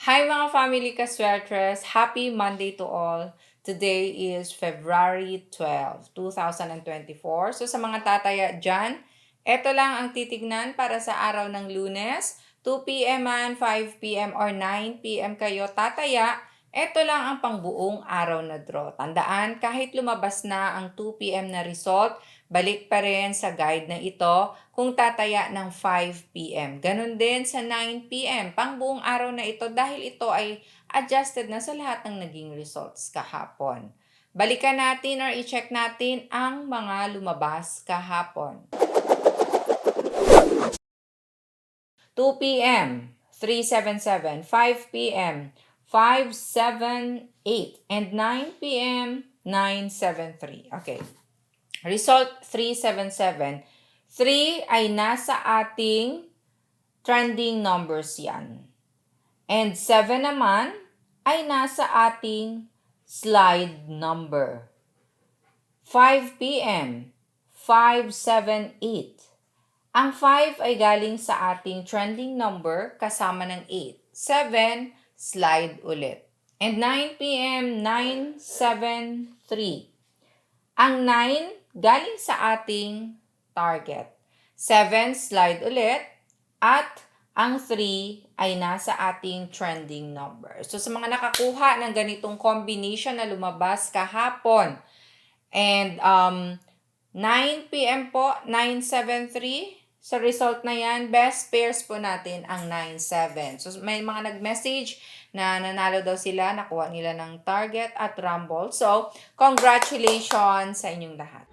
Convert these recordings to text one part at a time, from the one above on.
Hi mga family kaswertres! Happy Monday to all! Today is February 12, 2024. So sa mga tataya dyan, eto lang ang titignan para sa araw ng Lunes. 2 p.m. man, 5 p.m. or 9 p.m. kayo tataya, eto lang ang pangbuong araw na draw. Tandaan, kahit lumabas na ang 2 p.m. na result, balik pa rin sa guide na ito kung tataya ng 5 p.m. Ganon din sa 9 p.m. pang buong araw na ito dahil ito ay adjusted na sa lahat ng naging results kahapon. Balikan natin or i-check natin ang mga lumabas kahapon. 2 p.m. 377, 5 p.m. 578, and 9 p.m. 973. Okay. Result 377. 3 ay nasa ating trending numbers yan. And 7 naman ay nasa ating slide number. 5 p.m. 578. Ang 5 ay galing sa ating trending number kasama ng 8. 7, slide ulit. And 9 p.m. 973. Ang 9 galing sa ating target. 7, slide ulit. At ang 3 ay nasa ating trending number. So sa mga nakakuha ng ganitong combination na lumabas kahapon, and 9 p.m. po, 973. Sa result na yan, best pairs po natin ang 9-7. So may mga nag-message na nanalo daw sila, nakuha nila ng target at rumble. So congratulations sa inyong lahat.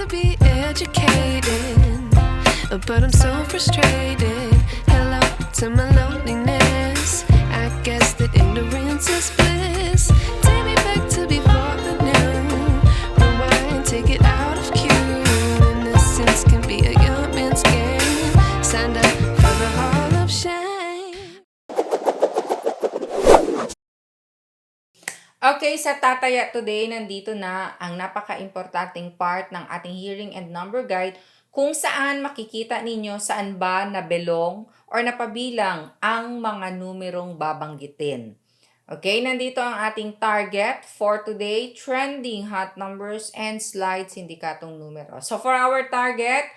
Be educated, but I'm so frustrated. Hello to my loneliness. I guess that ignorance is bliss. Take me back to before the new. Rewind, take it out of cue. Innocence can be a young man's game. Signed up for the hall of shame. Okay, sa Tataya today, nandito na ang napaka-importanting part ng ating hearing and number guide kung saan makikita ninyo saan ba nabelong or napabilang ang mga numerong babanggitin. Okay, nandito ang ating target for today, trending hot numbers and slide sindikatong numero. So for our target,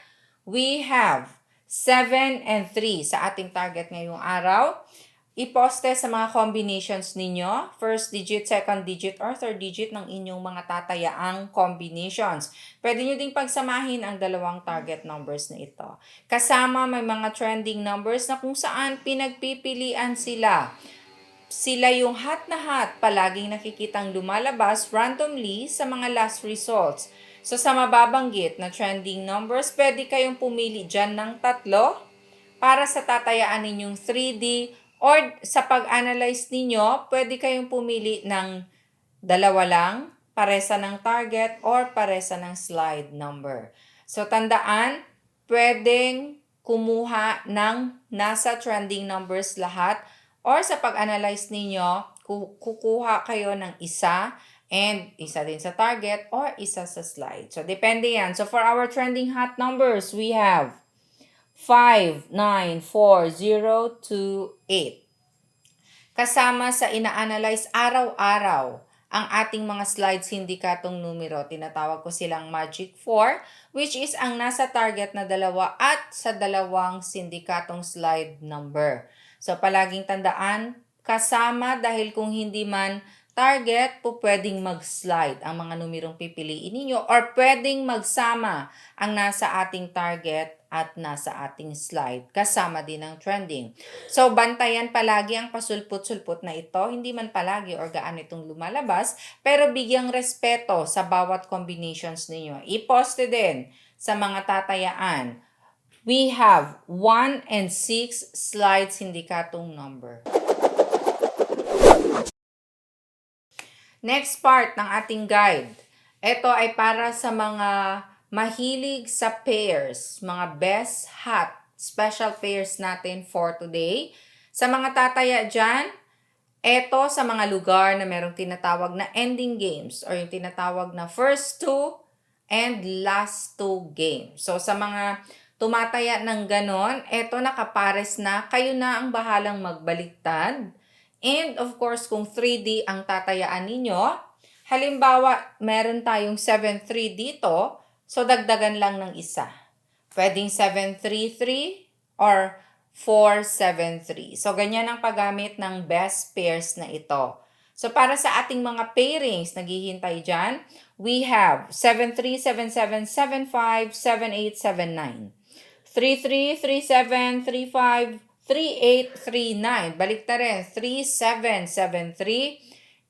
we have 7 and 3 sa ating target ngayong araw. I-poste sa mga combinations ninyo, first digit, second digit, or third digit ng inyong mga tatayaang combinations. Pwede nyo ding pagsamahin ang dalawang target numbers na ito. Kasama may mga trending numbers na kung saan pinagpipilian sila. Sila yung hot na hot, palaging nakikitang lumalabas randomly sa mga last results. So sa mababanggit na trending numbers, pwede kayong pumili dyan ng 3 para sa tatayaan ninyong 3D. Or sa pag-analyze ninyo, pwede kayong pumili ng 2 lang, paresa ng target, or paresa ng slide number. So tandaan, pwedeng kumuha ng nasa trending numbers lahat, or sa pag-analyze ninyo, kukuha kayo ng isa, and isa din sa target, or isa sa slide. So depende yan. So for our trending hot numbers, we have 5, 9, 4, 0, 2, 8. Kasama sa ina-analyze araw-araw ang ating mga slide sindikatong numero. Tinatawag ko silang Magic 4, which is ang nasa target na 2 at sa 2 sindikatong slide number. So palaging tandaan, kasama dahil kung hindi man target, po pwedeng mag-slide ang mga numerong pipiliin ninyo or pwedeng magsama ang nasa ating target at nasa ating slide. Kasama din ang trending. So, bantayan palagi ang pasulput-sulput na ito. Hindi man palagi or gaano itong lumalabas, pero bigyang respeto sa bawat combinations ninyo. I-poste din sa mga tatayaan. We have 1 and 6 slide sindikatong number. Next part ng ating guide. Ito ay para sa mga mahilig sa pairs, mga best hot special pairs natin for today. Sa mga tataya dyan, Eto sa mga lugar na merong tinatawag na ending games or yung tinatawag na first two and last two games. So sa mga tumataya ng ganon, eto nakapares na, kayo na ang bahalang magbaliktad. And of course, kung 3D ang tatayaan ninyo, halimbawa meron tayong 7-3 dito, so dagdagan lang ng isa. Pwedeng 7-3-3 or 4-7-3. So, ganyan ang paggamit ng best pairs na ito. So, para sa ating mga pairings, naghihintay dyan, we have 7-3, 7-7, 7-5, 7-8, 7-9. 3-3, 3-7, 3-5, 3-8, 3-9. Balik na rin, 3-7, 7-3,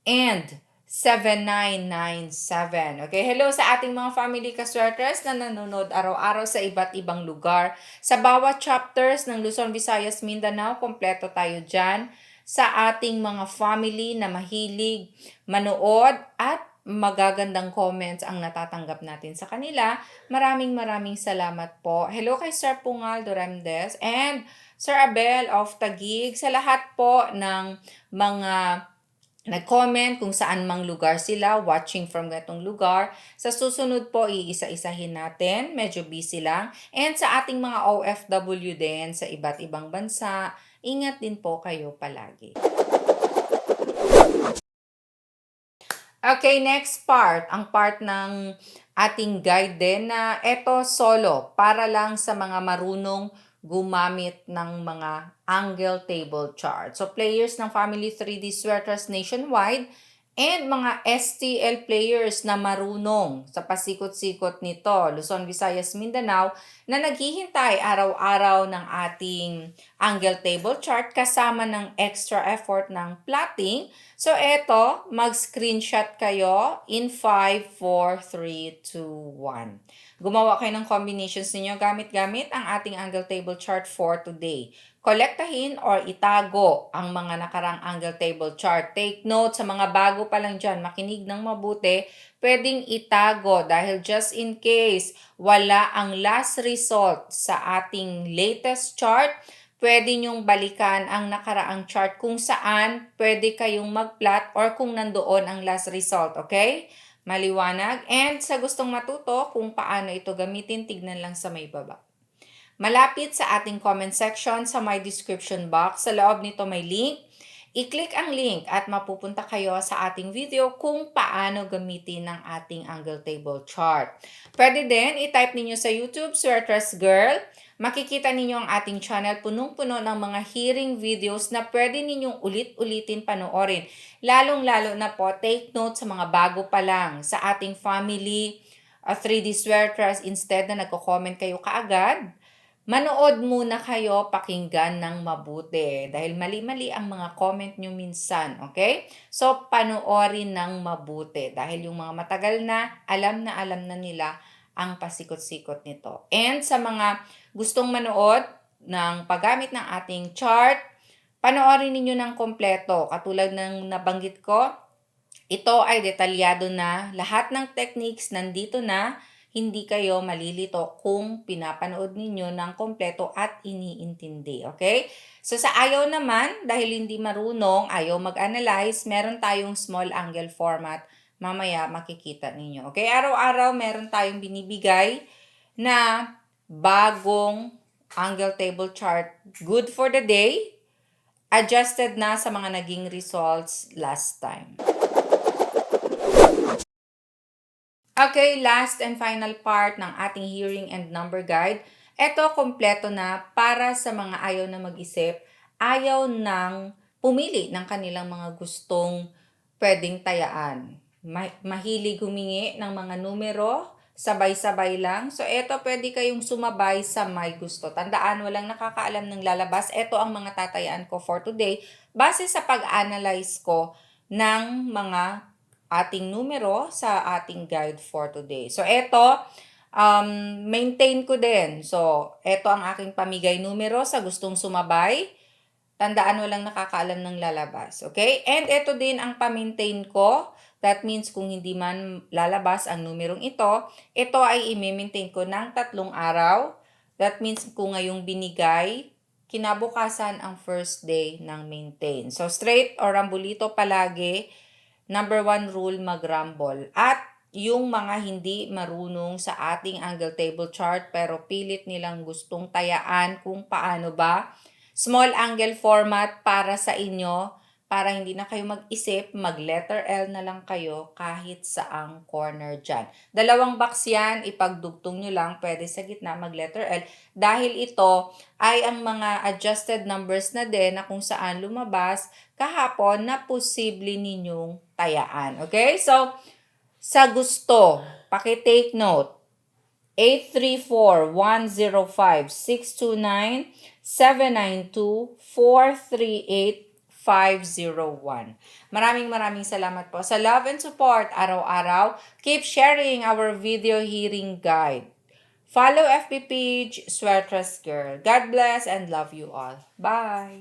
and 7997. Okay, hello sa ating mga family kaswerters na nanonood araw-araw sa iba't ibang lugar. Sa bawat chapters ng Luzon, Visayas, Mindanao, kompleto tayo dyan. Sa ating mga family na mahilig manood at magagandang comments ang natatanggap natin sa kanila. Maraming salamat po. Hello kay Sir Pungal Doramdes and Sir Abel of Taguig, sa lahat po ng mga nag-comment kung saan mang lugar sila, watching from gatong lugar. Sa susunod po, iisa-isahin natin. Medyo busy lang. And sa ating mga OFW din sa iba't ibang bansa, ingat din po kayo palagi. Okay, next part. Ang part ng ating guide din na eto solo para lang sa mga marunong gumamit ng mga angle table chart. So, players ng Family 3D Sweaters nationwide and mga STL players na marunong sa pasikot-sikot nito, Luzon, Visayas, Mindanao, na naghihintay araw-araw ng ating angle table chart kasama ng extra effort ng plotting. So, eto, mag-screenshot kayo in 5, 4, 3, 2, 1. Gumawa kayo ng combinations ninyo gamit-gamit ang ating angle table chart for today. Kolektahin or itago ang mga nakarang angle table chart. Take note sa mga bago pa lang dyan, makinig ng mabuti, pwedeng itago dahil just in case wala ang last result sa ating latest chart, pwede nyong balikan ang nakaraang chart kung saan pwede kayong mag-plot or kung nandoon ang last result, okay? Maliwanag. And sa gustong matuto kung paano ito gamitin, tignan lang sa may baba. Malapit sa ating comment section sa my description box, sa loob nito may link. I-click ang link at mapupunta kayo sa ating video kung paano gamitin ang ating angle table chart. Pwede din i-type ninyo sa YouTube, Sweaters Girl. Makikita ninyo ang ating channel, punong-puno ng mga hearing videos na pwede ninyong ulit-ulitin panoorin. Lalong-lalo na po, take note sa mga bago pa lang sa ating family 3D Sweaters. Instead na nagko-comment kayo kaagad, manood muna kayo, pakinggan ng mabuti. Dahil mali-mali ang mga comment nyo minsan, okay? So, panoorin ng mabuti. Dahil yung mga matagal na alam na nila ang pasikot-sikot nito. And sa mga gustong manood ng paggamit ng ating chart, panoorin ninyo ng kompleto. Katulad ng nabanggit ko, ito ay detalyado na. Lahat ng techniques nandito na. Hindi kayo malilito kung pinapanood ninyo ng kompleto at iniintindi. Okay? So sa ayaw naman, dahil hindi marunong, ayaw mag-analyze, meron tayong small angle format. Mamaya makikita ninyo. Okay? Araw-araw meron tayong binibigay na bagong angle table chart. Good for the day. Adjusted na sa mga naging results last time. Okay, last and final part ng ating hearing and number guide. Ito, kompleto na para sa mga ayaw na mag-isip, ayaw nang pumili ng kanilang mga gustong pwedeng tayaan. Mahilig humingi ng mga numero, sabay-sabay lang. So, ito pwede kayong sumabay sa may gusto. Tandaan, walang nakakaalam ng lalabas. Ito ang mga tatayaan ko for today base sa pag-analyze ko ng mga ating numero sa ating guide for today. So, ito, maintain ko din. So, ito ang aking pamigay numero sa gustong sumabay. Tandaan, walang nakakaalam ng lalabas. Okay? And ito din ang pa-maintain ko. That means kung hindi man lalabas ang numerong ito ay i-maintain ko ng 3 araw. That means kung ngayong binigay, kinabukasan ang first day ng maintain. So, straight or rambulito palagi, number 1 rule, mag-rumble. At yung mga hindi marunong sa ating angle table chart pero pilit nilang gustong tayaan kung paano ba, small angle format para sa inyo, para hindi na kayo mag-isip, mag-letter L na lang kayo kahit saang corner dyan. 2 box yan, ipagdugtong nyo lang, pwede sa gitna mag-letter L. Dahil ito ay ang mga adjusted numbers na din na kung saan lumabas kahapon na posible ninyong tayaan. Okay? So, sa gusto, paki-take note. 834-105-629-792-438-501. Maraming salamat po sa love and support araw-araw. Keep sharing our video hearing guide. Follow FB page, Sweatress Girl. God bless and love you all. Bye!